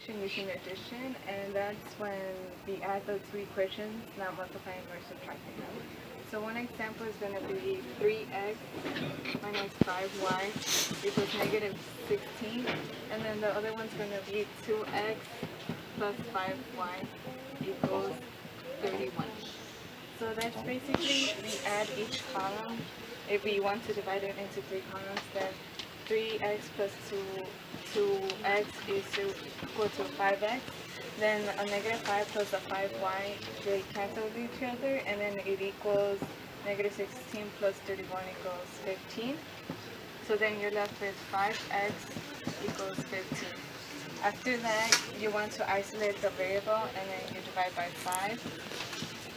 using addition, and that's when we add the two equations, not multiplying or subtracting them. So one example is going to be 3x minus 5y equals negative 16, and then the other one's going to be 2x plus 5y equals 31. So that's basically, we add each column. If we want to divide it into three columns, then 3x plus 2x is equal to 5x. Then a negative 5 plus a 5y, they cancel each other, and then it equals negative 16 plus 31 equals 15. So then you're left with 5x equals 15. After that, you want to isolate the variable, and then you divide by 5,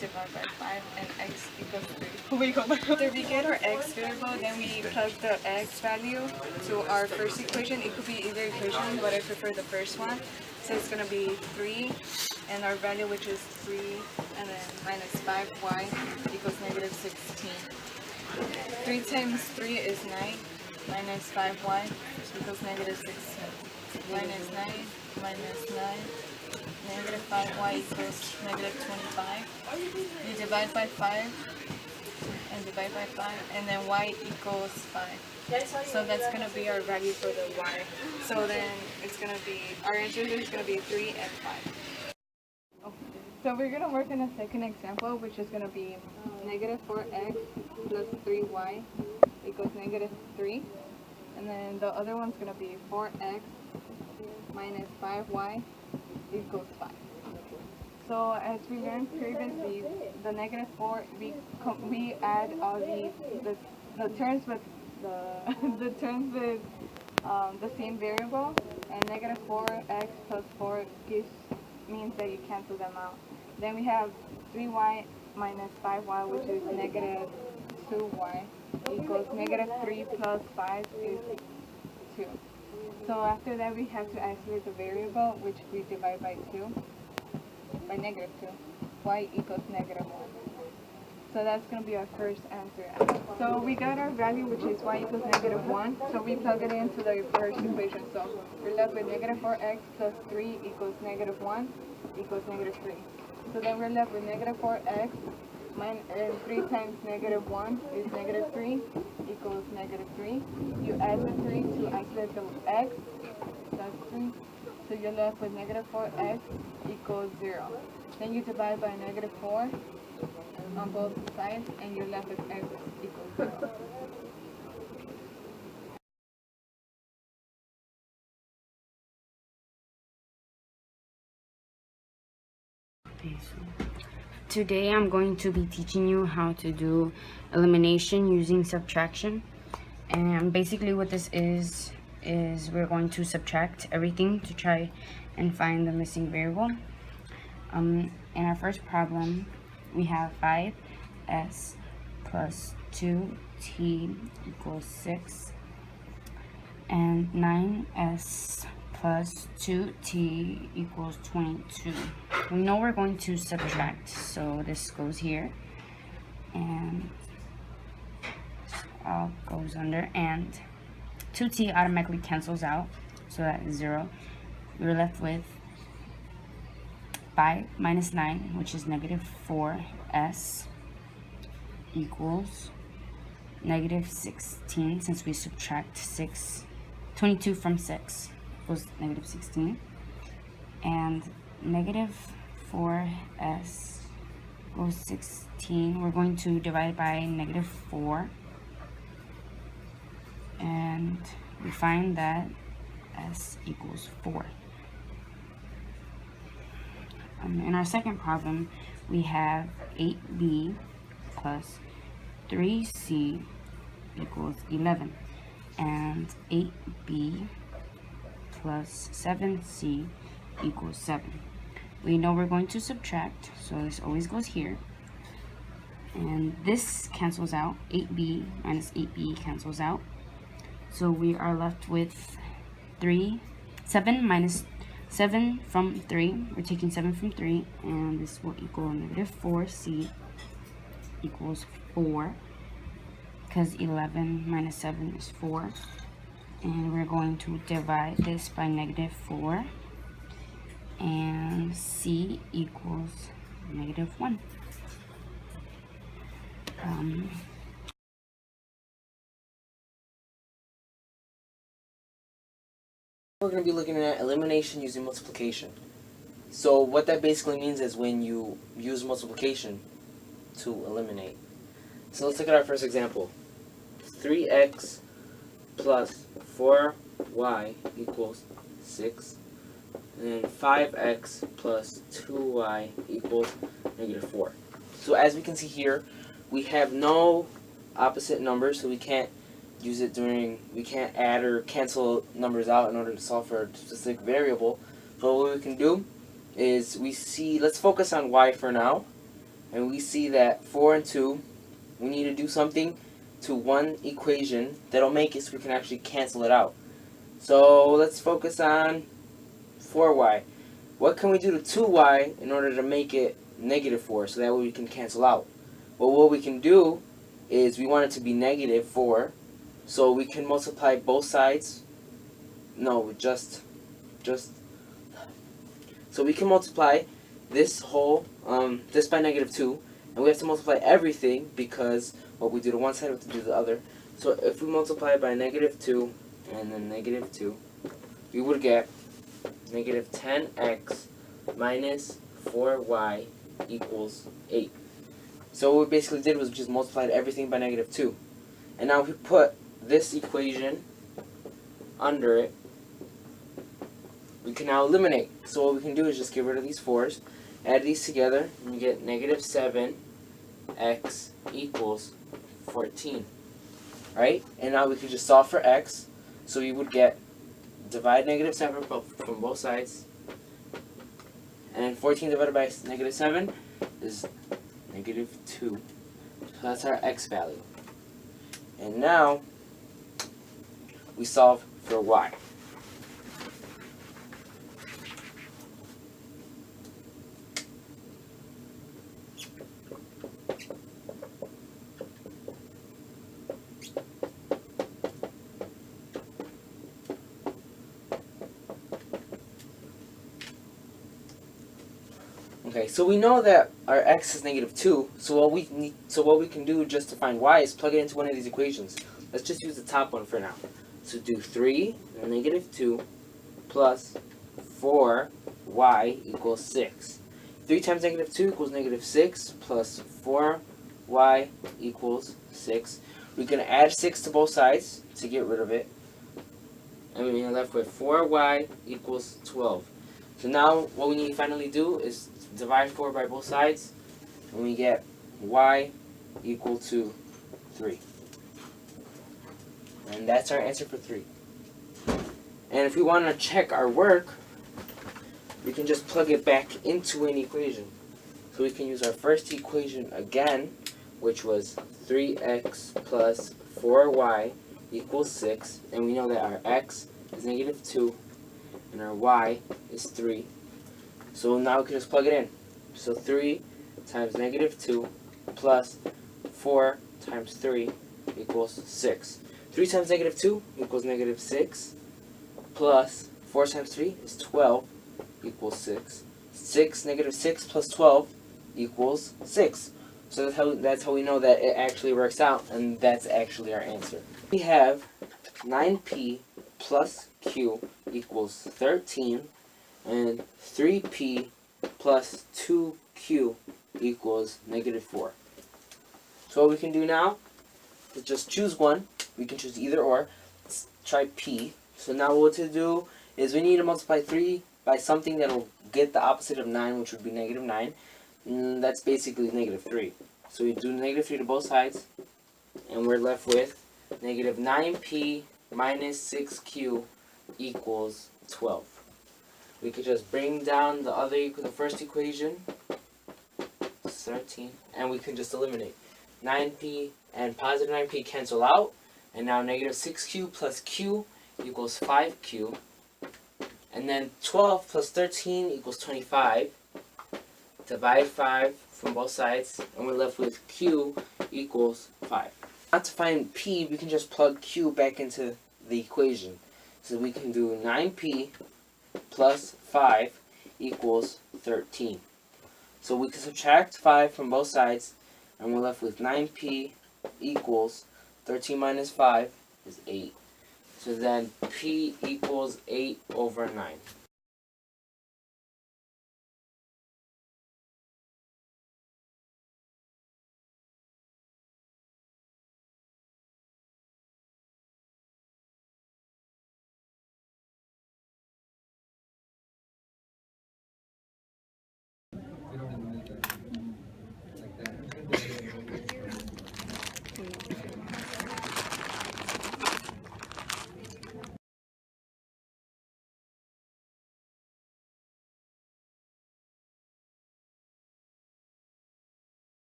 and x equals 3. We go back. After we get our x variable, then we plug the x value to our first equation. It could be either equation, but I prefer the first one. So it's going to be 3, and our value, which is 3, and then minus 5y equals negative 16. 3 times 3 is 9, minus 5y equals negative 16. Minus 9, minus 9. Negative 5y equals negative 25. You divide by 5 and divide by 5, and then y equals 5. So that's going to be our value for the y. So then it's going to be, our answer is going to be 3 and 5. Okay. So we're going to work on a second example, which is going to be negative 4x plus 3y equals negative 3. And then the other one's going to be 4x minus 5y equals 5. So as we learned previously, the negative 4, we add all the terms with the terms with the same variable, and negative 4x plus 4 means that you cancel them out. Then we have 3y minus 5y, which is negative 2y equals negative 3 plus 5 is 2. So after that, we have to isolate the variable, which we divide by 2, by negative 2. Y equals negative 1. So that's going to be our first answer. So we got our value, which is y equals negative 1. So we plug it into the first equation. So we're left with negative 4x plus 3 equals negative 1 equals negative 3. So then we're left with negative 4x and 3 times negative 1 is negative 3 equals negative 3. You add the 3 to isolate the x. That's 3. So you're left with negative 4x equals 0. Then you divide by negative 4 on both sides, and you're left with x equals 0. Today I'm going to be teaching you how to do elimination using subtraction. And basically what this is we're going to subtract everything to try and find the missing variable. In our first problem, we have 5s plus 2t equals 6, and 9s plus 2t equals 22. We know we're going to subtract, so this goes here, and all goes under, and 2t automatically cancels out, so that is 0. We're left with 5 minus 9, which is negative 4s, equals negative 16, since we subtract 22 from 6 equals negative 16, and negative 4s equals 16. We're going to divide by negative 4, and we find that s equals 4. In our second problem, we have 8b plus 3c equals 11, and 8b plus 7c equals 7. We know we're going to subtract, so this always goes here, and this cancels out. 8b minus 8b cancels out, so we are left with 7 minus 7 from 3. We're taking 7 from 3, and this will equal negative 4c equals 4, because 11 minus 7 is 4. And we're going to divide this by negative 4, and c equals -1. We're going to be looking at elimination using multiplication. So what that basically means is when you use multiplication to eliminate. So let's look at our first example. 3x plus 4y equals 6. And then 5x plus 2y equals -4. So as we can see here, we have no opposite numbers, so we can't use it we can't add or cancel numbers out in order to solve for a specific variable. But what we can do is let's focus on y for now, and we see that 4 and 2, we need to do something to one equation that'll make it so we can actually cancel it out. So let's focus on 4y. What can we do to 2y in order to make it -4 so that way we can cancel out? Well, what we can do is we want it to be -4, so we can multiply both sides. No, just so we can multiply this whole this by -2, and we have to multiply everything because what we do to one side we have to do to the other. So if we multiply by -2 and then -2, we would get -10x minus 4y equals 8. So what we basically did was we just multiplied everything by -2. And now if we put this equation under it, we can now eliminate. So what we can do is just get rid of these 4's, add these together, and we get -7x equals 14. Right? And now we can just solve for x. So we would get divide -7 from both sides, and 14 divided by -7 is -2. So that's our x value. And now we solve for y. Okay, so we know that our x is -2. So what we can do just to find y is plug it into one of these equations. Let's just use the top one for now. So do 3 and -2 plus 4y equals 6. 3 times -2 equals -6 plus 4y equals 6. We're going to add 6 to both sides to get rid of it. And we're left with 4y equals 12. So now what we need to finally do is divide 4 by both sides, and we get y equal to 3. And that's our answer for 3. And if we want to check our work, we can just plug it back into an equation. So we can use our first equation again, which was 3x plus 4y equals 6. And we know that our x is -2 and our y is 3. So now we can just plug it in. So 3 times -2 plus 4 times 3 equals 6. 3 times -2 equals -6 plus 4 times 3 is 12 equals 6. -6 plus 12 equals 6. So that's how we know that it actually works out, and that's actually our answer. We have 9p plus q equals 13, and 3p plus 2q equals -4. So what we can do now is just choose one. We can choose either or. Let's try p. So now what to do is we need to multiply 3 by something that will get the opposite of 9, which would be -9. And that's basically -3. So we do -3 to both sides, and we're left with -9p minus 6q equals 12. We could just bring down the first equation, 13, and we can just eliminate. 9p and positive 9p cancel out, and now -6q plus q equals 5q, and then 12 plus 13 equals 25. Divide 5 from both sides, and we're left with q equals 5. Now to find p, we can just plug q back into the equation. So we can do 9p plus 5 equals 13. So we can subtract 5 from both sides, and we're left with 9p equals 13 minus 5 is 8. So then p equals 8 over 9.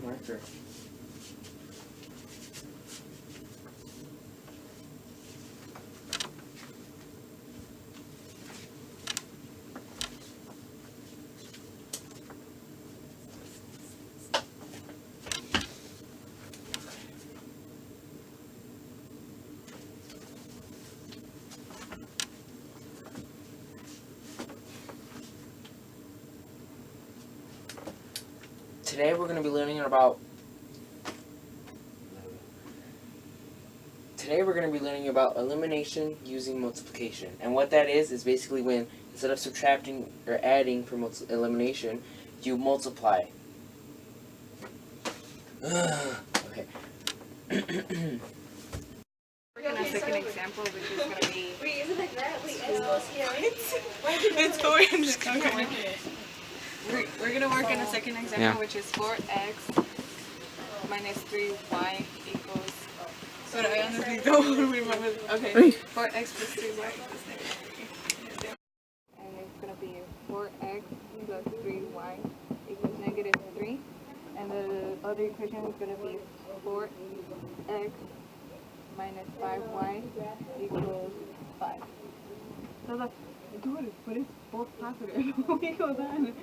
Marker. Today we're going to be learning about elimination using multiplication. And what that is basically when instead of subtracting or adding for elimination, you multiply. Okay. Working a second example, which is going to be. Wait, isn't it that? Wait, It's 4. I'm just going. We're going to work on a second example, which is 4x minus 3y equals. But I honestly don't remember. Okay, 4x plus 3y equals negative 3. And it's going to be 4x plus 3y equals negative 3. And the other equation is going to be 4x minus 5y equals 5. So that's good, but it's both positive. What goes on?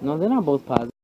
No, they're not both positive.